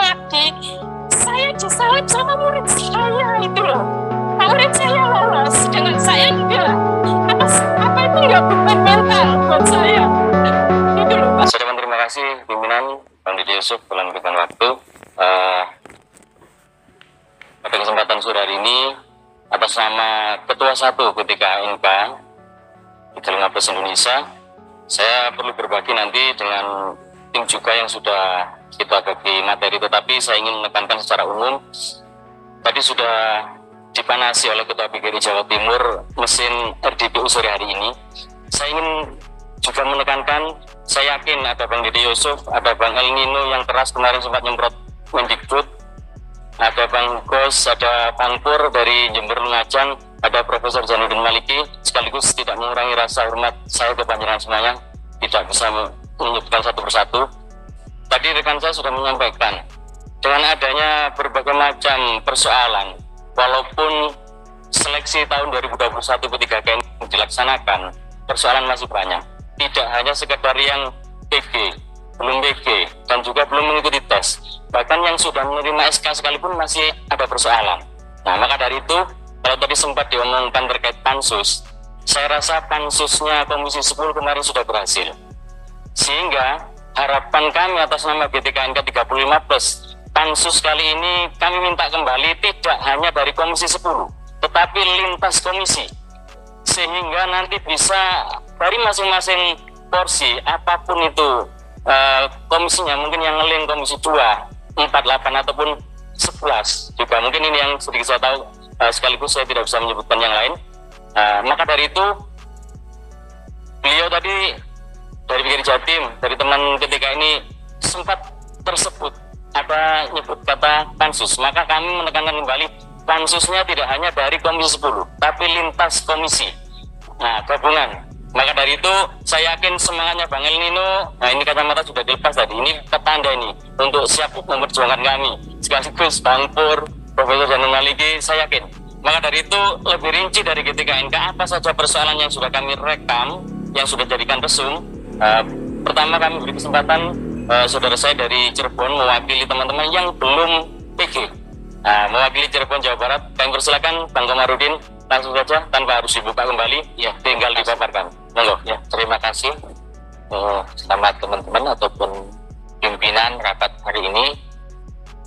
pagi saya disalib sama murid saya itu loh. Murid saya lolos, dengan saya enggak. Apa itu enggak beban mental buat saya? Itu loh Pak. Saya terima kasih pimpinan Bang Didi Yusuf telah memberikan waktu. Pada kesempatan sore hari ini, atas nama Ketua 1 GTKNK di Telinga Plus Indonesia, saya perlu berbagi nanti dengan tim juga yang sudah kita bagi materi, tetapi saya ingin menekankan secara umum. Tadi sudah dipanasi oleh Ketua PGRI Jawa Timur mesin RDPU sore hari ini. Saya ingin juga menekankan, saya yakin ada Bang Didi Yusuf, ada Bang El Nino yang keras kemarin sempat nyemprot Mendikbud, ada Bang Gos, ada Bang Pur dari Jember Lumajang, ada Profesor Zainuddin Maliki, sekaligus tidak mengurangi rasa hormat saya ke panjenengan semuanya, tidak bisa menyebutkan satu persatu. Tadi rekan saya sudah menyampaikan, dengan adanya berbagai macam persoalan, walaupun seleksi tahun 2021 P3K dilaksanakan, persoalan masih banyak. Tidak hanya sekedar yang PG, belum PG, dan juga belum mengikuti tes. Bahkan yang sudah menerima SK sekalipun masih ada persoalan. Nah, maka dari itu, kalau tadi sempat diomongkan terkait pansus, saya rasa pansusnya Komisi 10 kemarin sudah berhasil. Sehingga harapan kami atas nama GTKNK 35+, pansus kali ini kami minta kembali tidak hanya dari Komisi 10, tetapi lintas komisi. Sehingga nanti bisa dari masing-masing porsi, apapun itu komisinya, mungkin yang ngelink Komisi 2, 48 ataupun 11 juga, mungkin ini yang sedikit saya tahu, sekaligus saya tidak bisa menyebutkan yang lain. Maka dari itu, beliau tadi dari PGRI Jatim, dari teman ketika ini sempat tersebut ada nyebut kata pansus, maka kami menekankan kembali, pansusnya tidak hanya dari Komisi 10, tapi lintas komisi, gabungan. Maka dari itu, saya yakin semangatnya Bang El Nino, ini kacamata sudah dilepas tadi, ini petanda ini, untuk siap memperjuangkan kami. Sekaligus Bang Pur, Profesor Zainuddin Maliki, saya yakin. Maka dari itu, lebih rinci dari GTKNK, apa saja persoalan yang sudah kami rekam, yang sudah jadikan resum. Pertama, kami beri kesempatan saudara saya dari Cirebon mewakili teman-teman yang belum PG. Mewakili Cirebon, Jawa Barat, kami persilakan Bang Komarudin, langsung saja tanpa harus dibuka kembali, ya tinggal dipaparkan. Monggo. Ya, terima kasih. Selamat teman-teman ataupun pimpinan rapat hari ini.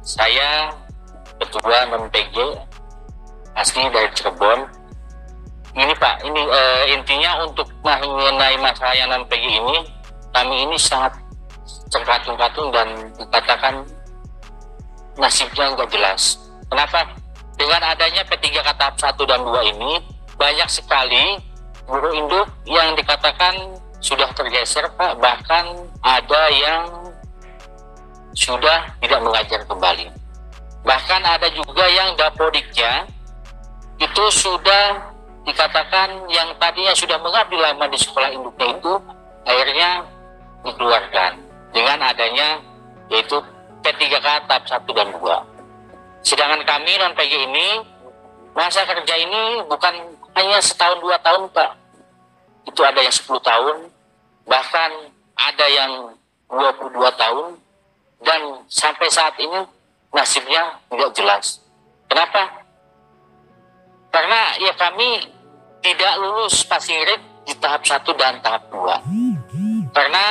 Saya Ketua non-PG asli dari Cirebon. Ini Pak, ini intinya untuk mengenai masalah yang non-PG ini, kami ini sangat cengkatung-katung dan dikatakan nasibnya nggak jelas. Kenapa? Dengan adanya P3K tahap 1 dan 2 ini, banyak sekali guru induk yang dikatakan sudah tergeser Pak, bahkan ada yang sudah tidak mengajar kembali. Bahkan ada juga yang dapodiknya itu sudah dikatakan yang tadinya sudah mengabdi lama di sekolah induknya itu akhirnya dikeluarkan dengan adanya yaitu P3K tahap 1 dan 2. Sedangkan kami non-PG ini, masa kerja ini bukan hanya setahun 2 tahun Pak. Itu ada yang 10 tahun, bahkan ada yang 22 tahun, dan sampai saat ini nasibnya tidak jelas. Kenapa? Karena ya kami tidak lulus passing grade di tahap 1 dan tahap 2. Karena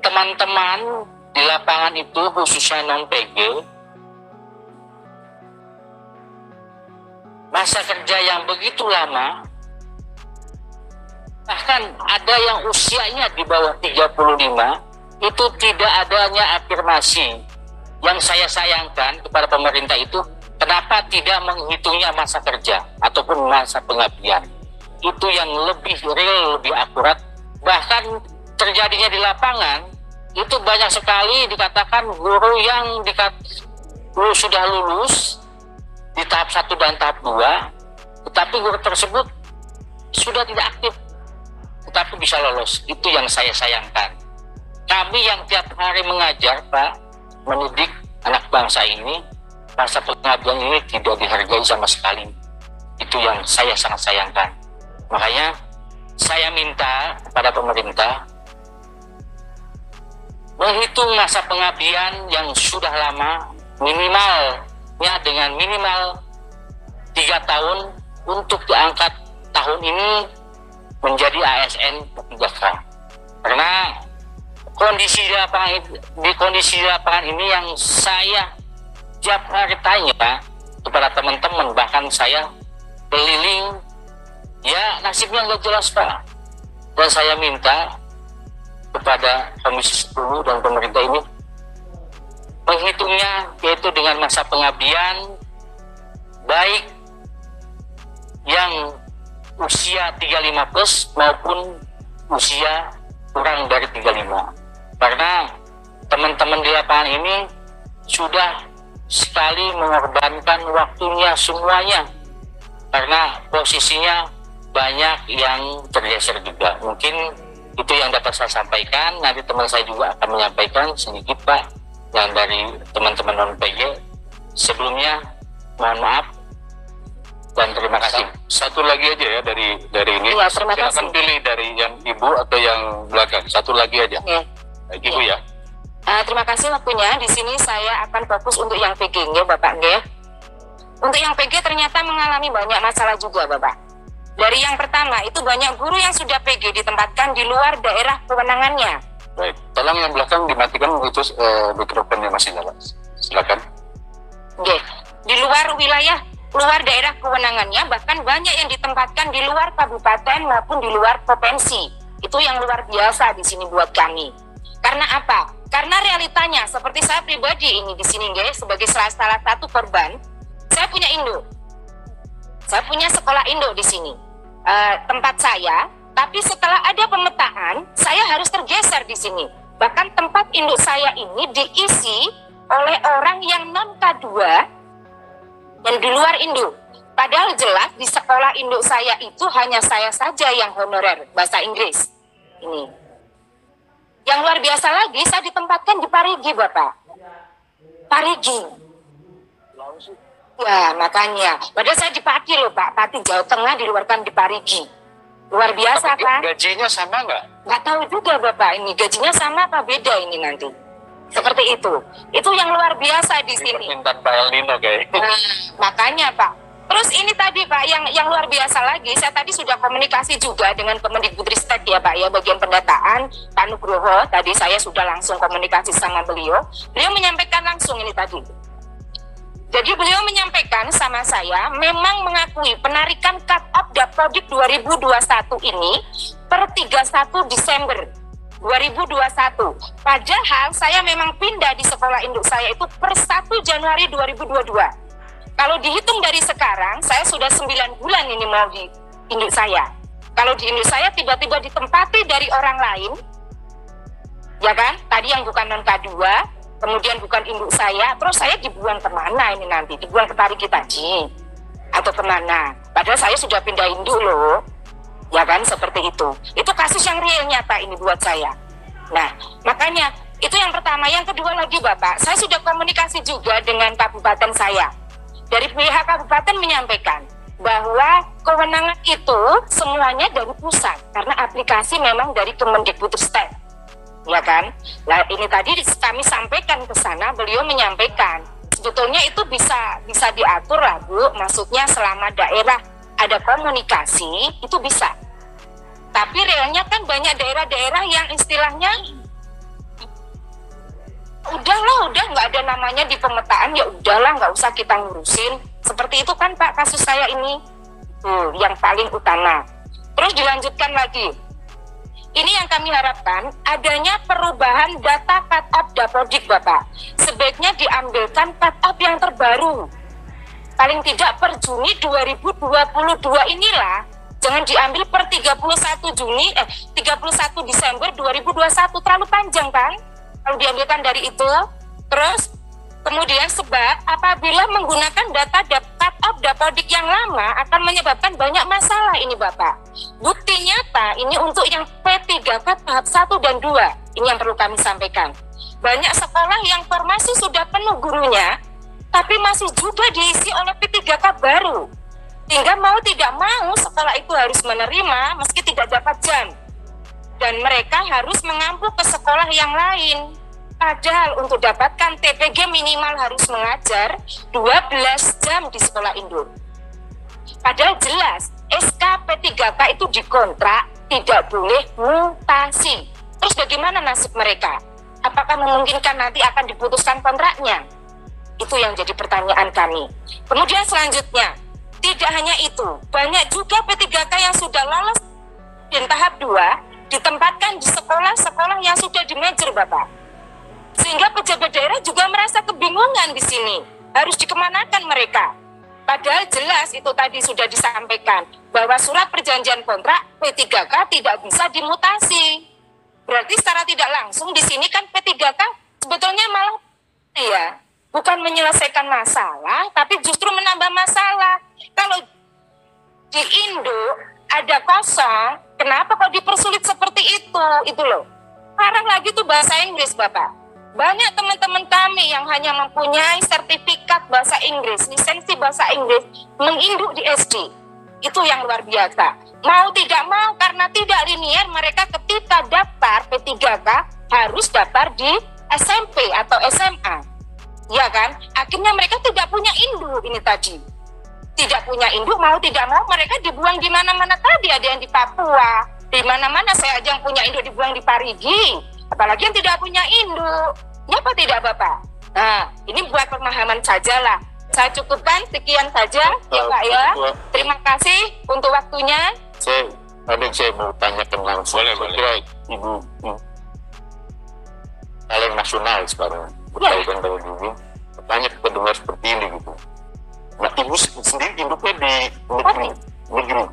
teman-teman di lapangan itu khususnya non-PG, masa kerja yang begitu lama, bahkan ada yang usianya di bawah 35, itu tidak adanya afirmasi. Yang saya sayangkan kepada pemerintah itu, kenapa tidak menghitungnya masa kerja ataupun masa pengabdian. Itu yang lebih real, lebih akurat. Bahkan terjadinya di lapangan, itu banyak sekali dikatakan guru yang sudah lulus di tahap 1 dan tahap 2, tetapi guru tersebut sudah tidak aktif, tetapi bisa lolos. Itu yang saya sayangkan. Kami yang tiap hari mengajar Pak, mendidik anak bangsa ini, masa pengabdian ini tidak dihargai sama sekali. Itu yang saya sangat sayangkan. Makanya saya minta kepada pemerintah menghitung masa pengabdian yang sudah lama, minimalnya dengan minimal 3 tahun untuk diangkat tahun ini menjadi ASN Pekerja. Karena kondisi di lapangan ini yang saya tiap hari tanya kepada teman-teman, bahkan saya keliling, ya nasibnya nggak jelas Pak. Dan saya minta kepada Komisi 10 dan pemerintah ini menghitungnya yaitu dengan masa pengabdian baik yang usia 35 plus maupun usia kurang dari 35. Karena teman-teman di lapangan ini sudah sekali mengorbankan waktunya semuanya, karena posisinya banyak yang tergeser juga. Mungkin itu yang dapat saya sampaikan. Nanti teman saya juga akan menyampaikan sedikit Pak yang dari teman-teman non-PG. Sebelumnya mohon maaf dan terima kasih. Satu lagi aja ya dari ini. Ya, terima kasih. Silakan pilih dari yang ibu atau yang belakang. Satu lagi aja. Ya. Baik, ibu ya. Terima kasih waktunya. Di sini saya akan fokus untuk yang PG, ya Bapak. Ya. Untuk yang PG ternyata mengalami banyak masalah juga Bapak. Dari yang pertama, itu banyak guru yang sudah PG ditempatkan di luar daerah kewenangannya. Baik, tolong yang belakang dimatikan itu mikrofonnya masih nyala. Silakan. Oke, di luar wilayah, luar daerah kewenangannya, bahkan banyak yang ditempatkan di luar kabupaten maupun di luar provinsi. Itu yang luar biasa di sini buat kami. Karena apa? Karena realitanya, seperti saya pribadi ini di sini, guys, sebagai salah satu korban, saya punya induk. Saya punya sekolah induk di sini. Tempat saya, tapi setelah ada pemetaan, saya harus tergeser di sini. Bahkan tempat induk saya ini diisi oleh orang yang non K2 dan di luar induk. Padahal jelas di sekolah induk saya itu hanya saya saja yang honorer bahasa Inggris. Ini. Yang luar biasa lagi, saya ditempatkan di Parigi, Bapak. Parigi. Ya, makanya. Padahal saya di Pati loh, Pak. Pati Jawa Tengah diluarkan di Parigi. Luar biasa, tapi kan? Gajinya sama nggak? Nggak tahu juga, Bapak. Ini gajinya sama apa beda ini nanti? Seperti itu. Itu yang luar biasa di sini. Permintaan Pak El Nino kayaknya. Nah, makanya, Pak. Terus ini tadi, Pak, yang luar biasa lagi, saya tadi sudah komunikasi juga dengan Kemendikbudristek ya, Pak, ya, bagian pendataan, Pak Nugroho. Tadi saya sudah langsung komunikasi sama beliau. Beliau menyampaikan langsung ini tadi. Jadi beliau menyampaikan sama saya, memang mengakui penarikan cut-off Dapodik 2021 ini per 31 Desember 2021. Padahal saya memang pindah di sekolah induk saya itu per 1 Januari 2022. Kalau dihitung dari sekarang, saya sudah 9 bulan ini mau di induk saya. Kalau di induk saya tiba-tiba ditempati dari orang lain, ya kan? Tadi yang bukan non K2, kemudian bukan induk saya, terus saya dibuang kemana ini nanti? Dibuang ke Parigi tadi? Atau kemana? Padahal saya sudah pindah induk loh. Ya kan, seperti itu. Itu kasus yang real nyata ini buat saya. Nah, makanya itu yang pertama. Yang kedua lagi Bapak, saya sudah komunikasi juga dengan kabupaten saya. Dari pihak kabupaten menyampaikan bahwa kewenangan itu semuanya dari pusat. Karena aplikasi memang dari Kemendikbudristek. Ya kan? Nah, ini tadi kami sampaikan ke sana, beliau menyampaikan sebetulnya itu bisa diatur lah Bu, maksudnya selama daerah ada komunikasi itu bisa. Tapi realnya kan banyak daerah-daerah yang istilahnya udah nggak ada namanya di pemetaan, ya udahlah nggak usah kita ngurusin. Seperti itu kan Pak kasus saya ini yang paling utama. Terus dilanjutkan lagi. Ini yang kami harapkan, adanya perubahan data cut-off Dapodik, Bapak. Sebaiknya diambilkan cut-off yang terbaru. Paling tidak per Juni 2022 inilah, jangan diambil per 31 Desember 2021, terlalu panjang kan? Kalau diambilkan dari itu, terus kemudian sebab apabila menggunakan data cut-off Dapodik yang lama akan menyebabkan banyak masalah ini Bapak. Bukti nyata ini untuk yang P3K tahap 1 dan 2. Ini yang perlu kami sampaikan. Banyak sekolah yang formasi sudah penuh gurunya, tapi masih juga diisi oleh P3K baru. Sehingga mau tidak mau sekolah itu harus menerima meski tidak dapat jam. Dan mereka harus mengampu ke sekolah yang lain. Padahal untuk dapatkan TPG minimal harus mengajar 12 jam di sekolah induk. Padahal jelas SK P3K itu dikontrak, tidak boleh mutasi. Terus bagaimana nasib mereka? Apakah memungkinkan nanti akan diputuskan kontraknya? Itu yang jadi pertanyaan kami. Kemudian selanjutnya, tidak hanya itu, banyak juga P3K yang sudah lolos di tahap 2 ditempatkan di sekolah-sekolah yang sudah di major, Bapak. Sehingga pejabat daerah juga merasa kebingungan di sini. Harus dikemanakan mereka? Padahal jelas itu tadi sudah disampaikan bahwa surat perjanjian kontrak P3K tidak bisa dimutasi. Berarti secara tidak langsung di sini kan P3K sebetulnya malah ya bukan menyelesaikan masalah, tapi justru menambah masalah. Kalau di Indo ada kosong, kenapa kok dipersulit seperti itu? Itu loh. Sekarang lagi tuh bahasa Inggris, Bapak. Banyak teman-teman kami yang hanya mempunyai sertifikat bahasa Inggris, lisensi bahasa Inggris, menginduk di SD. Itu yang luar biasa. Mau tidak mau, karena tidak linear, mereka ketika daftar P3K harus daftar di SMP atau SMA. Ya kan? Akhirnya mereka tidak punya induk ini tadi. Tidak punya induk, mau tidak mau, mereka dibuang di mana-mana tadi. Ada yang di Papua, di mana-mana saya aja yang punya induk dibuang di Parigi. Apalagi yang tidak punya induk. Ya apa tidak, Bapak? Nah, ini buat pemahaman sajalah. Saya cukupkan, sekian saja ya Pak ya. Terima kasih untuk waktunya. Saya mau tanyakan langsung. Boleh. Ibu paling nasional sekarang berkaitan dengan ini. Bertanya ke pendengar seperti ini gitu. Nah, ibu sendiri hidupnya di negeri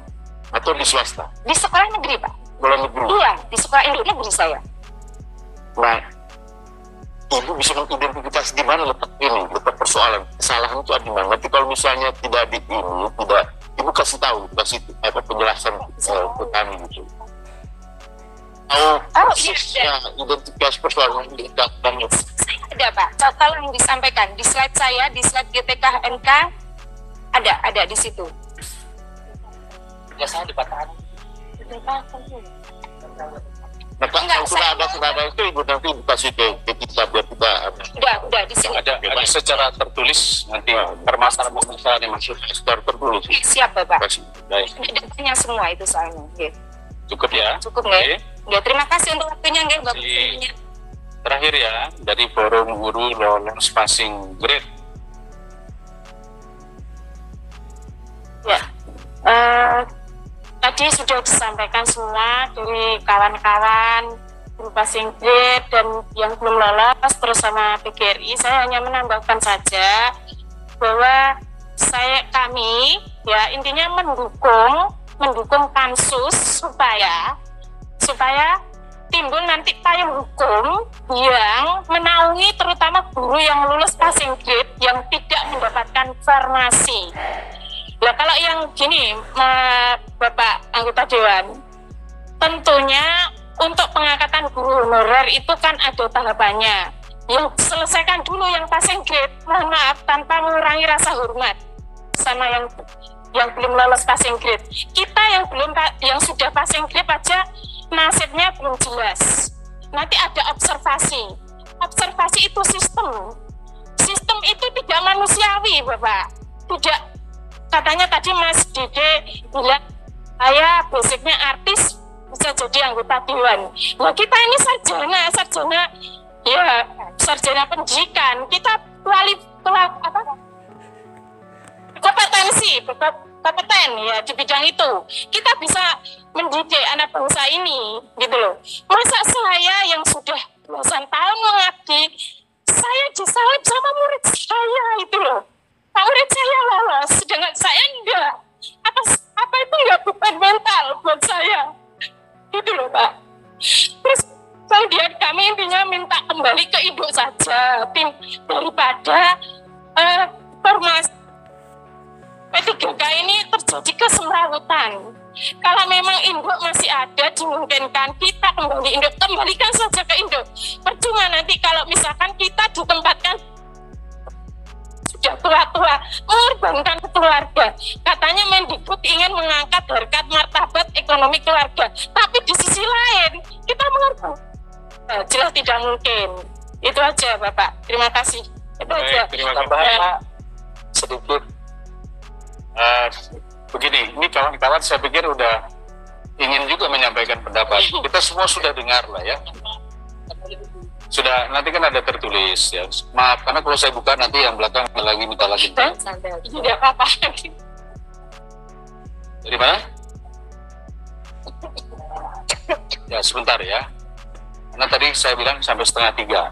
atau di swasta? Di sekolah negeri, Pak. Sekolah negeri? Iya, di sekolah induk negeri saya. Nah, ibu bisa mengidentifikasi di mana letak persoalan kesalahan itu ada di mana. Nanti kalau misalnya tidak di ini, tidak, ibu kasih tahu, kasih penjelasan ke kami gitu. Iya. Identifikasi persoalan di dalamnya. Ada, Pak. Tolong disampaikan di slide saya, di slide GTK NK ada di situ. Ya saya dipatahan. Nah, kalau sudah ada itu ibu nanti dikasih ke kita biar kita udah di sini. Ada secara tertulis nanti permasalahan yang masuk secara tertulis. Siap, Bapak. Baik. Datanya semua itu soalnya. Okay. Cukup ya. Cukup nggak? Ya, terima kasih untuk waktunya, nggak, Bapak. Terakhir ya, dari Forum Guru Lolos Passing Grade. Ya, tadi sudah disampaikan semua dari kawan-kawan guru passing grade dan yang belum lolos terus sama PGRI. Saya hanya menambahkan saja bahwa kami ya intinya mendukung pansus supaya timbul nanti payung hukum yang menaungi terutama guru yang lulus passing grade yang tidak mendapatkan formasi. Nah, kalau yang gini, Bapak anggota Dewan, tentunya untuk pengangkatan guru honorer itu kan ada tahapannya. Yang selesaikan dulu yang passing grade, mohon maaf, tanpa mengurangi rasa hormat sama yang belum lolos passing grade. Kita yang sudah passing grade aja nasibnya belum jelas. Nanti ada observasi. Observasi itu sistem. Sistem itu tidak manusiawi, Bapak. Tidak. Katanya tadi Mas Dede bilang saya basicnya artis bisa jadi anggota dewan. Nah, kita ini sarjana pendidikan. Kita kompeten ya di bidang itu. Kita bisa mendidik anak bangsa ini gitu loh. Masa saya yang sudah belasan tahun mengabdi, saya disalib sama murid saya itu loh. Murid saya lolos, sedangkan saya enggak. Apa itu enggak beban mental buat saya? Gitu loh, Pak. Terus kemudian kami intinya minta kembali ke induk saja, tim daripada formasi P3K ini terjadi kesemrawutan. Kalau memang induk masih ada, dimungkinkan kita kembali induk, kembalikan saja ke induk. Percuma nanti kalau misalkan kita ditempatkan sudah tua-tua, mengorbankan keluarga. Katanya Mendikbud ingin mengangkat harkat martabat ekonomi keluarga. Tapi di sisi lain, kita mengorbankan. Jelas tidak mungkin. Itu aja Bapak, terima kasih. Itu aja. Terima kasih. Tambahan Ya. Pak, sedikit. Begini, ini kawan-kawan saya pikir udah ingin juga menyampaikan pendapat. Kita semua sudah dengar lah ya. Sudah, nanti kan ada tertulis ya. Maaf, karena kalau saya buka nanti yang belakang lagi minta lagi. Tidak apa-apa. Dari mana? Ya, sebentar ya. Karena tadi saya bilang sampai 2:30.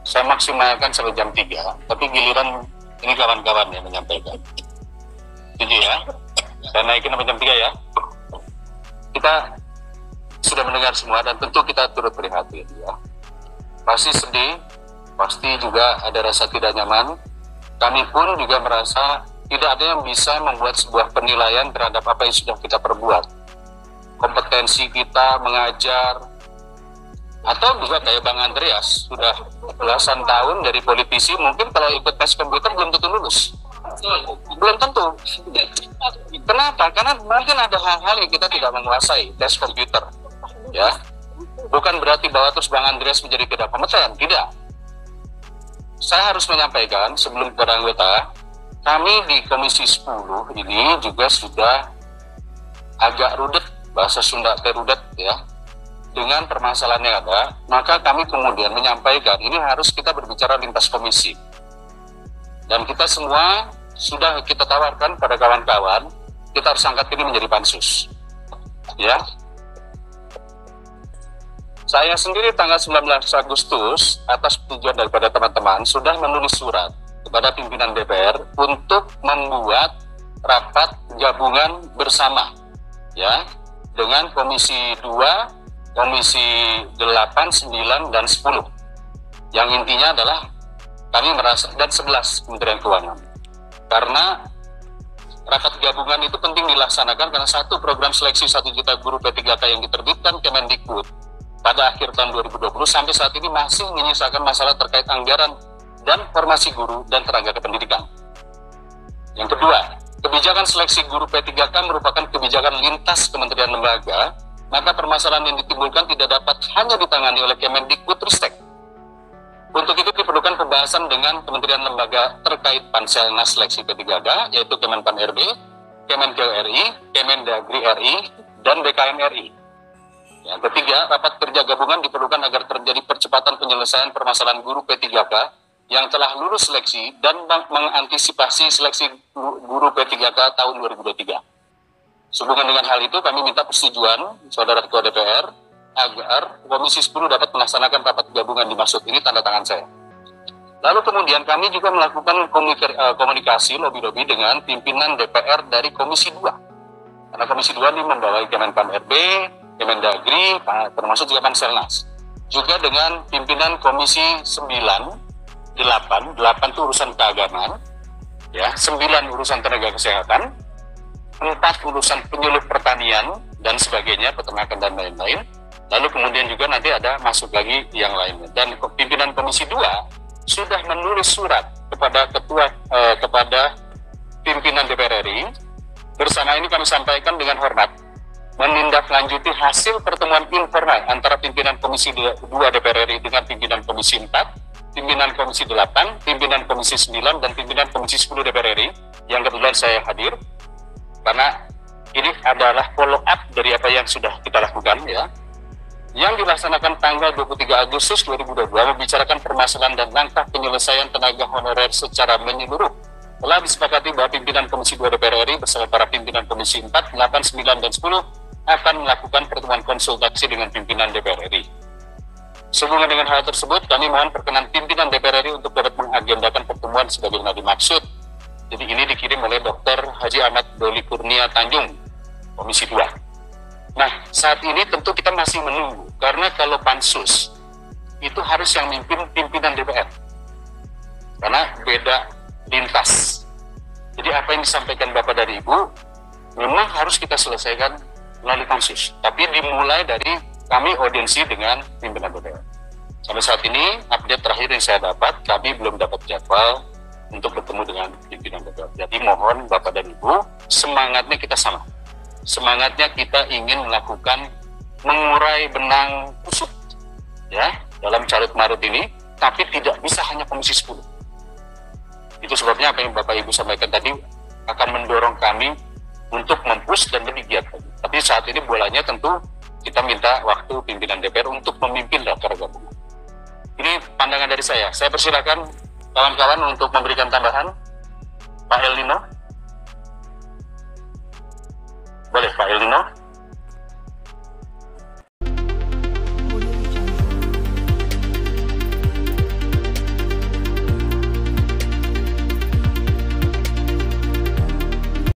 Saya maksimalkan sampai jam 3. Tapi giliran ini kawan-kawan yang menyampaikan. Setuju ya? Saya naikin sampai jam 3 ya. Kita sudah mendengar semua dan tentu kita turut prihatin ya. Pasti sedih, pasti juga ada rasa tidak nyaman. Kami pun juga merasa tidak ada yang bisa membuat sebuah penilaian terhadap apa yang sudah kita perbuat. Kompetensi kita mengajar, atau juga kayak Bang Andreas, sudah belasan tahun dari politisi, mungkin kalau ikut tes komputer belum tentu lulus. Belum tentu. Kenapa? Karena mungkin ada hal-hal yang kita tidak menguasai tes komputer. Ya, bukan berarti bahwa terus Bang Andreas menjadi tidak kompeten, tidak. Saya harus menyampaikan sebelum kepada anggota, kami di Komisi 10 ini juga sudah agak rudet, bahasa Sunda terudet ya, dengan permasalahan yang ada, maka kami kemudian menyampaikan ini harus kita berbicara lintas komisi. Dan kita semua sudah kita tawarkan pada kawan-kawan, kita harus angkat ini menjadi pansus. Ya. Saya sendiri tanggal 19 Agustus atas persetujuan daripada teman-teman sudah menulis surat kepada pimpinan DPR untuk membuat rapat gabungan bersama ya dengan Komisi 2, Komisi 8, 9, dan 10. Yang intinya adalah kami merasa, dan 11 Kementerian Keuangan. Karena rapat gabungan itu penting dilaksanakan karena satu, program seleksi 1 juta guru P3K yang diterbitkan Kemendikbud pada akhir tahun 2020 sampai saat ini masih menyisakan masalah terkait anggaran dan formasi guru dan tenaga kependidikan. Yang kedua, kebijakan seleksi guru P3K merupakan kebijakan lintas kementerian lembaga, maka permasalahan yang ditimbulkan tidak dapat hanya ditangani oleh Kemendikbudristek. Untuk itu diperlukan pembahasan dengan kementerian lembaga terkait Panselnas seleksi P3K, yaitu Kemenpan RB, Kemenkeu RI, Kemendagri RI, dan BKN RI. Yang ketiga, rapat kerja gabungan diperlukan agar terjadi percepatan penyelesaian permasalahan guru P3K yang telah lulus seleksi dan mengantisipasi seleksi guru P3K tahun 2023. Sehubungan dengan hal itu, kami minta persetujuan Saudara Ketua DPR agar Komisi 10 dapat melaksanakan rapat gabungan dimaksud. Ini tanda tangan saya. Lalu kemudian kami juga melakukan komunikasi lobby-lobby dengan pimpinan DPR dari Komisi 2. Karena Komisi 2 ini membawai Kemenpan RB, Kemendagri, termasuk juga Panselnas. Juga dengan pimpinan Komisi 9, 8 itu urusan keagamaan, ya, 9 urusan tenaga kesehatan, 4 urusan penyuluh pertanian dan sebagainya, peternakan dan lain-lain. Lalu kemudian juga nanti ada masuk lagi yang lainnya. Dan pimpinan Komisi 2 sudah menulis surat kepada kepada pimpinan DPR RI. Bersama ini kami sampaikan dengan hormat menindaklanjuti hasil pertemuan informal antara pimpinan Komisi 2 DPR RI dengan pimpinan Komisi 4, pimpinan Komisi 8, pimpinan Komisi 9, dan pimpinan Komisi 10 DPR RI yang kebetulan saya hadir. Karena ini adalah follow up dari apa yang sudah kita lakukan ya. Yang dilaksanakan tanggal 23 Agustus 2022 membicarakan permasalahan dan langkah penyelesaian tenaga honorer secara menyeluruh. Telah disepakati bahwa pimpinan Komisi 2 DPR RI bersama para pimpinan Komisi 4, 8, 9, dan 10 akan melakukan pertemuan konsultasi dengan pimpinan DPR RI. Sehubungan dengan hal tersebut, kami mohon perkenan pimpinan DPR RI untuk dapat mengagendakan pertemuan sebagaimana dimaksud. Jadi ini dikirim oleh Dr. Haji Ahmad Doli Kurnia Tanjung, Komisi 2. Nah, saat ini tentu kita masih menunggu, karena kalau pansus, itu harus yang mimpin pimpinan DPR. Karena beda lintas. Jadi apa yang disampaikan Bapak dari Ibu, memang harus kita selesaikan melalui pansus. Tapi dimulai dari kami audiensi dengan pimpinan DPR. Sampai saat ini, update terakhir yang saya dapat, kami belum dapat jadwal untuk bertemu dengan pimpinan DPR. Jadi mohon Bapak dan Ibu, semangatnya kita sama. Semangatnya kita ingin melakukan mengurai benang kusut ya dalam carut marut ini tapi tidak bisa hanya Komisi 10. Itu sebabnya apa yang Bapak Ibu sampaikan tadi akan mendorong kami untuk mempush dan lebih giat. Tapi saat ini bolanya tentu kita minta waktu pimpinan DPR untuk memimpin Laskar Gabungan. Ini pandangan dari saya. Saya persilakan kawan-kawan untuk memberikan tambahan. Pak El Nino.